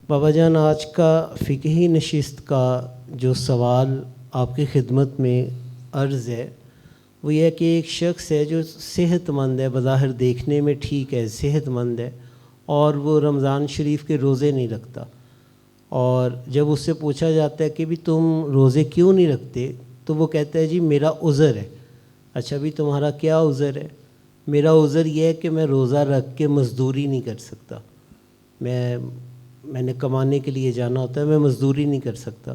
بابا جان، آج کا فقہی نشست کا جو سوال آپ کی خدمت میں عرض ہے وہ یہ ہے کہ ایک شخص ہے جو صحت مند ہے، بظاہر دیکھنے میں ٹھیک ہے، صحت مند ہے، اور وہ رمضان شریف کے روزے نہیں رکھتا، اور جب اس سے پوچھا جاتا ہے کہ بھی تم روزے کیوں نہیں رکھتے تو وہ کہتا ہے جی میرا عذر ہے۔ اچھا بھی تمہارا کیا عذر ہے؟ میرا عذر یہ ہے کہ میں روزہ رکھ کے مزدوری نہیں کر سکتا، میں نے کمانے کے لیے جانا ہوتا ہے، میں مزدوری نہیں کر سکتا۔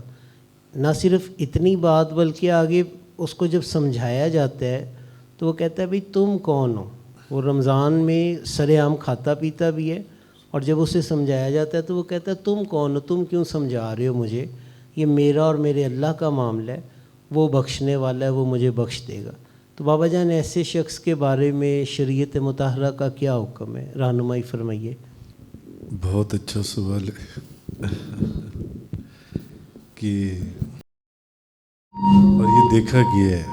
نہ صرف اتنی بات بلکہ آگے اس کو جب سمجھایا جاتا ہے تو وہ کہتا ہے بھئی تم کون ہو؟ وہ رمضان میں سر عام کھاتا پیتا بھی ہے، اور جب اسے سمجھایا جاتا ہے تو وہ کہتا ہے تم کون ہو، تم کیوں سمجھا رہے ہو مجھے، یہ میرا اور میرے اللہ کا معاملہ ہے، وہ بخشنے والا ہے، وہ مجھے بخش دے گا۔ تو بابا جان، ایسے شخص کے بارے میں شریعت مطہرہ کا کیا حکم ہے؟ رہنمائی فرمائیے۔ بہت اچھا سوال ہے کہ اور یہ دیکھا گیا ہے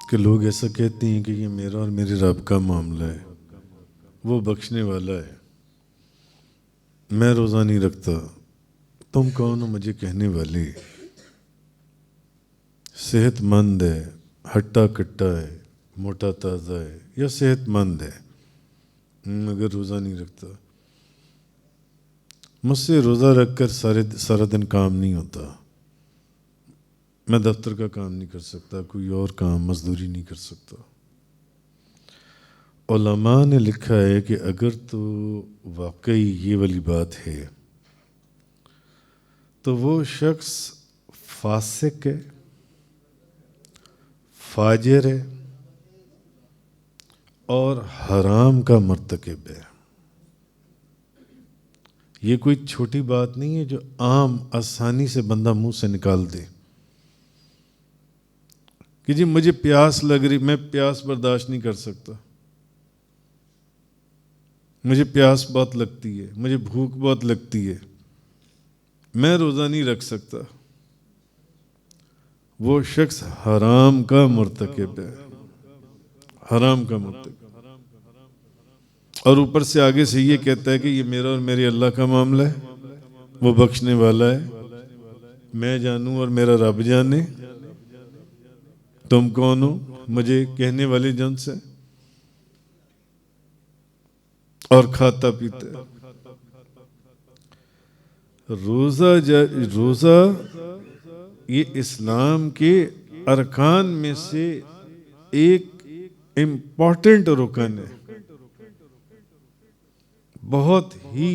کہ لوگ ایسا کہتے ہیں کہ یہ میرا اور میرے رب کا معاملہ ہے، وہ بخشنے والا ہے، میں روزہ نہیں رکھتا، تم کون ہو مجھے کہنے والے؟ صحت مند ہے، ہٹا کٹا ہے، موٹا تازہ ہے، یا صحت مند ہے مگر روزہ نہیں رکھتا؟ مجھ سے روزہ رکھ کر سارا دن کام نہیں ہوتا، میں دفتر کا کام نہیں کر سکتا، کوئی اور کام مزدوری نہیں کر سکتا۔ علماء نے لکھا ہے کہ اگر تو واقعی یہ والی بات ہے تو وہ شخص فاسق ہے، فاجر ہے اور حرام کا مرتکب ہے۔ یہ کوئی چھوٹی بات نہیں ہے جو عام آسانی سے بندہ منہ سے نکال دے کہ جی مجھے پیاس لگ رہی، میں پیاس برداشت نہیں کر سکتا، مجھے پیاس بہت لگتی ہے، مجھے بھوک بہت لگتی ہے، میں روزہ نہیں رکھ سکتا۔ وہ شخص حرام کا مرتکب ہے، حرام کا مرتکب، اور اوپر سے آگے سے یہ کہتا ہے کہ یہ میرا اور میرے اللہ کا معاملہ ہے، وہ بخشنے والا ہے، میں جانوں اور میرا رب جانے، تم کون ہو مجھے کہنے والے جن سے، اور کھاتا پیتا ہے۔ روزہ یہ اسلام کے ارکان میں سے ایک امپورٹنٹ رکن ہے، بہت ہی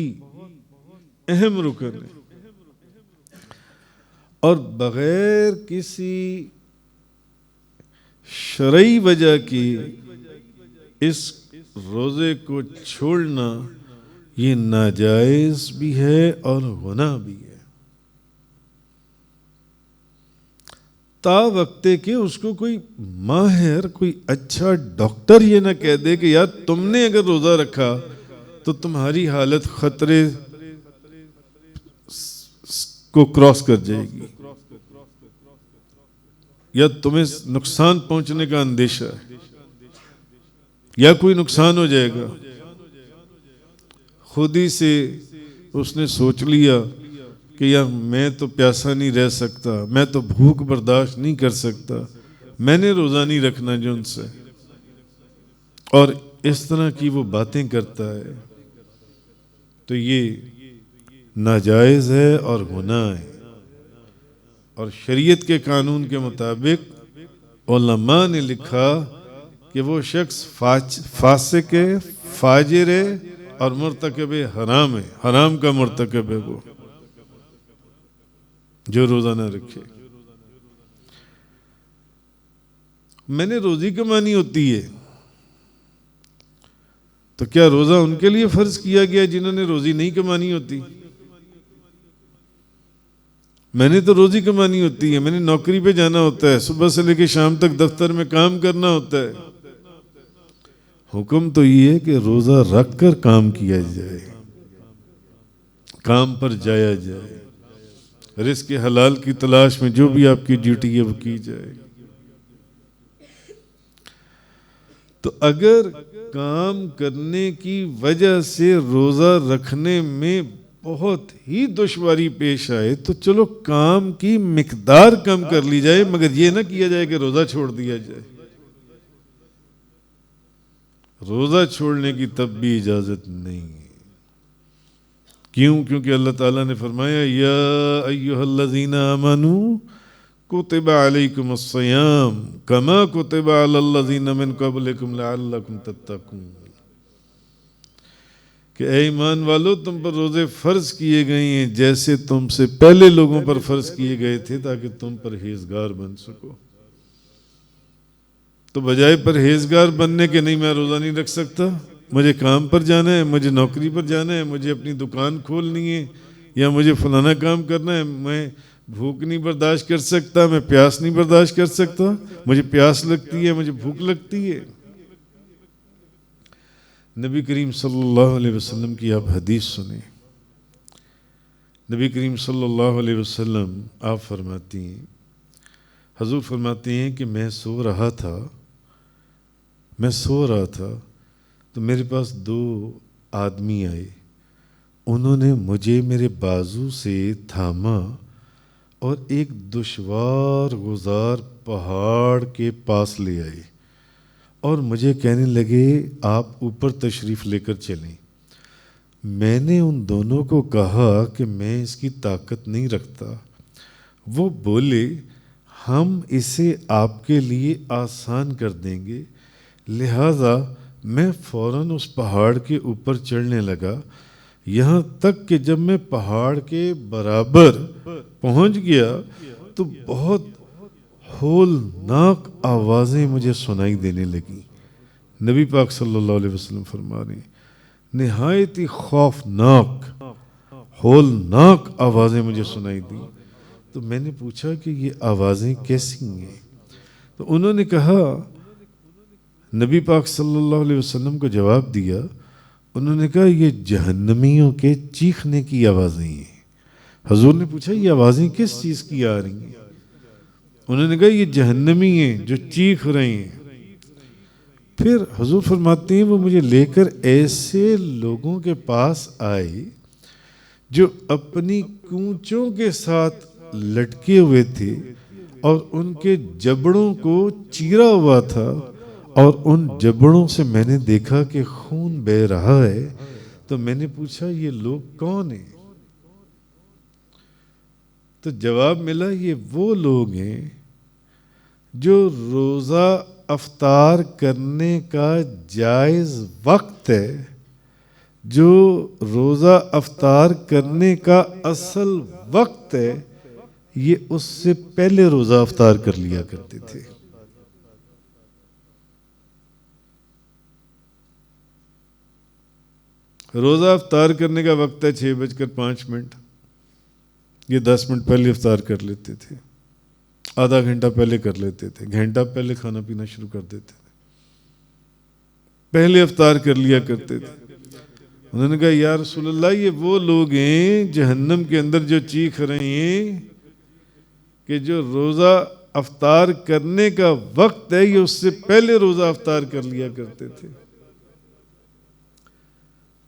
اہم رکن ہے، اور بغیر کسی شرعی وجہ کی اس روزے کو چھوڑنا یہ ناجائز بھی ہے اور گناہ بھی ہے، تا وقتے کہ اس کو کوئی ماہر، کوئی اچھا ڈاکٹر یہ نہ کہہ دے کہ یار تم نے اگر روزہ رکھا تو تمہاری حالت خطرے کو کراس کر جائے گی، یا تمہیں نقصان پہنچنے کا اندیشہ ہے، یا کوئی نقصان ہو جائے گا۔ خود ہی سے اس نے سوچ لیا کہ یار میں تو پیاسا نہیں رہ سکتا، میں تو بھوک برداشت نہیں کر سکتا، میں نے روزہ نہیں رکھنا جو ان سے، اور اس طرح کی وہ باتیں کرتا ہے تو یہ ناجائز ہے اور گناہ ہے، اور شریعت کے قانون کے مطابق علماء نے لکھا کہ وہ شخص فاسق ہے، فاجر ہے اور مرتکب حرام ہے، حرام کا مرتکب ہے وہ جو روزہ نہ رکھے۔ میں نے روزی کمانی ہوتی ہے تو کیا روزہ ان کے لیے فرض کیا گیا جنہوں نے روزی نہیں کمانی ہوتی؟ میں نے تو روزی کمانی ہوتی ہے، میں نے نوکری پہ جانا ہوتا ہے، صبح سے لے کے شام تک دفتر میں کام کرنا ہوتا ہے۔ حکم تو یہ ہے کہ روزہ رکھ کر کام کیا جائے، کام پر جایا جائے، رزق حلال کی تلاش میں جو بھی آپ کی ڈیوٹی ہے وہ کی جائے۔ تو اگر کام کرنے کی وجہ سے روزہ رکھنے میں بہت ہی دشواری پیش آئے تو چلو کام کی مقدار کم کر لی جائے، مگر یہ نہ کیا جائے کہ روزہ چھوڑ دیا جائے۔ روزہ چھوڑنے کی تب بھی اجازت نہیں ہے۔ کیوں؟ کیونکہ اللہ تعالیٰ نے فرمایا یا ایھا الذین آمنوا کتب علیکم الصیام کما کتب علی الذین من قبلکم لعلکم تتقون، کہ اے ایمان والو تم پر روزے فرض کیے گئے ہیں جیسے تم سے پہلے لوگوں پر فرض کیے گئے تھے تاکہ تم پرہیزگار بن سکو۔ تو بجائے پرہیزگار بننے کے نہیں میں روزہ نہیں رکھ سکتا، مجھے کام پر جانا ہے، مجھے نوکری پر جانا ہے، مجھے اپنی دکان کھولنی ہے، یا مجھے فلانا کام کرنا ہے، میں بھوک نہیں برداشت کر سکتا، میں پیاس نہیں برداشت کر سکتا، مجھے پیاس لگتی ہے، مجھے بھوک لگتی ہے۔ نبی کریم صلی اللہ علیہ وسلم کی آپ حدیث سنیں۔ نبی کریم صلی اللہ علیہ وسلم آپ فرماتی ہیں، حضور فرماتے ہیں کہ میں سو رہا تھا تو میرے پاس دو آدمی آئے، انہوں نے مجھے میرے بازو سے تھاما اور ایک دشوار گزار پہاڑ کے پاس لے آئے اور مجھے کہنے لگے آپ اوپر تشریف لے کر چلیں۔ میں نے ان دونوں کو کہا کہ میں اس کی طاقت نہیں رکھتا۔ وہ بولے ہم اسے آپ کے لیے آسان کر دیں گے، لہٰذا میں فوراً اس پہاڑ کے اوپر چڑھنے لگا، یہاں تک کہ جب میں پہاڑ کے برابر پہنچ گیا تو بہت ہولناک آوازیں مجھے سنائی دینے لگیں۔ نبی پاک صلی اللہ علیہ وسلم فرما رہے ہیں نہایت ہی خوفناک ہولناک آوازیں مجھے سنائی دیں۔ تو میں نے پوچھا کہ یہ آوازیں کیسی ہیں؟ تو انہوں نے کہا، نبی پاک صلی اللہ علیہ وسلم کو جواب دیا، انہوں نے کہا یہ جہنمیوں کے چیخنے کی آوازیں ہیں۔ حضور نے پوچھا یہ آوازیں کس چیز کی آ رہی ہیں؟ انہوں نے کہا یہ جہنمی ہیں جو چیخ رہے ہیں۔ پھر حضور فرماتے ہیں وہ مجھے لے کر ایسے لوگوں کے پاس آئے جو اپنی کونچوں کے ساتھ لٹکے ہوئے تھے اور ان کے جبڑوں کو چیرا ہوا تھا، اور ان جبڑوں سے میں نے دیکھا کہ خون بہہ رہا ہے۔ تو میں نے پوچھا یہ لوگ کون ہیں؟ تو جواب ملا یہ وہ لوگ ہیں جو روزہ افطار کرنے کا جائز وقت ہے، جو روزہ افطار کرنے کا اصل وقت ہے، یہ اس سے پہلے روزہ افطار کر لیا کرتے تھے۔ روزہ افطار کرنے کا وقت ہے 6:05، یہ 10 منٹ پہلے افطار کر لیتے تھے، آدھا گھنٹہ پہلے کر لیتے تھے، گھنٹہ پہلے کھانا پینا شروع کر دیتے تھے، پہلے افطار کر لیا کرتے تھے۔ انہوں نے کہا یا رسول اللہ یہ وہ لوگ ہیں جہنم کے اندر جو چیخ رہے ہیں کہ جو روزہ افطار کرنے کا وقت ہے یہ اس سے پہلے روزہ افطار کر لیا کرتے تھے۔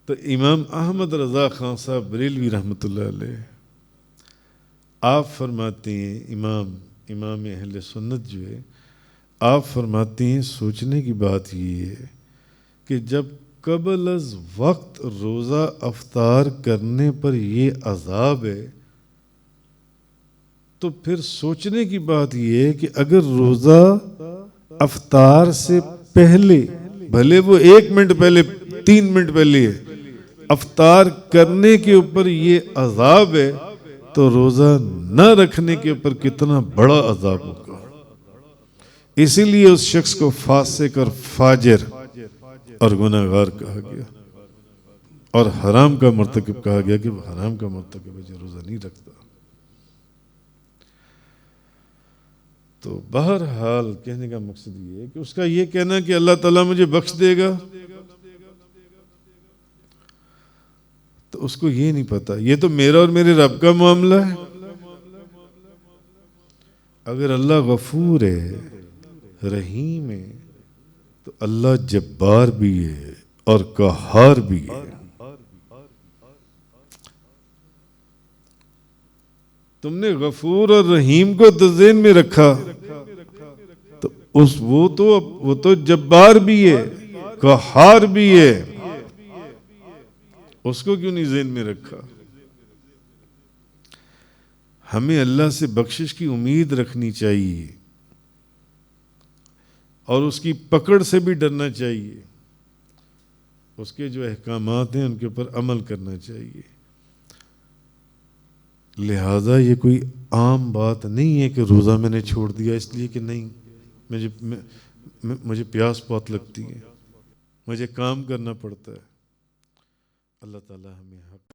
تو امام احمد رضا خان صاحب بریلوی رحمۃ اللہ علیہ آپ فرماتے ہیں، امام اہل سنت جو ہے، آپ فرماتے ہیں سوچنے کی بات یہ ہے کہ جب قبل از وقت روزہ افطار کرنے پر یہ عذاب ہے تو پھر سوچنے کی بات یہ ہے کہ اگر روزہ افطار سے پہلے، بھلے وہ 1 منٹ پہلے 3 منٹ پہلے ہے، افطار کرنے کے اوپر یہ عذاب ہے تو روزہ نہ رکھنے کے اوپر کتنا بڑا عذاب ہوگا۔ اسی لیے اس شخص کو فاسق اور فاجر اور گناہگار کہا گیا، اور حرام کا مرتکب کہا گیا کہ وہ حرام کا مرتکب ہے جو روزہ نہیں رکھتا۔ تو بہرحال کہنے کا مقصد یہ ہے کہ اس کا یہ کہنا کہ اللہ تعالیٰ مجھے بخش دے گا، تو اس کو یہ نہیں پتا، یہ تو میرا اور میرے رب کا معاملہ ہے۔ اگر اللہ غفور ہے، رحیم ہے، تو اللہ جبار بھی ہے اور قہار بھی ہے۔ تم نے غفور اور رحیم کو تو ذہن میں رکھا، تو وہ تو جبار بھی ہے، قہار بھی ہے، اس کو کیوں نہیں ذہن میں رکھا؟ ہمیں اللہ سے بخشش کی امید رکھنی چاہیے اور اس کی پکڑ سے بھی ڈرنا چاہیے، اس کے جو احکامات ہیں ان کے اوپر عمل کرنا چاہیے۔ لہذا یہ کوئی عام بات نہیں ہے کہ روزہ میں نے چھوڑ دیا اس لیے کہ نہیں مجھے پیاس بہت لگتی ہے، مجھے کام کرنا پڑتا ہے۔ اللہ تعالی ہمیں حق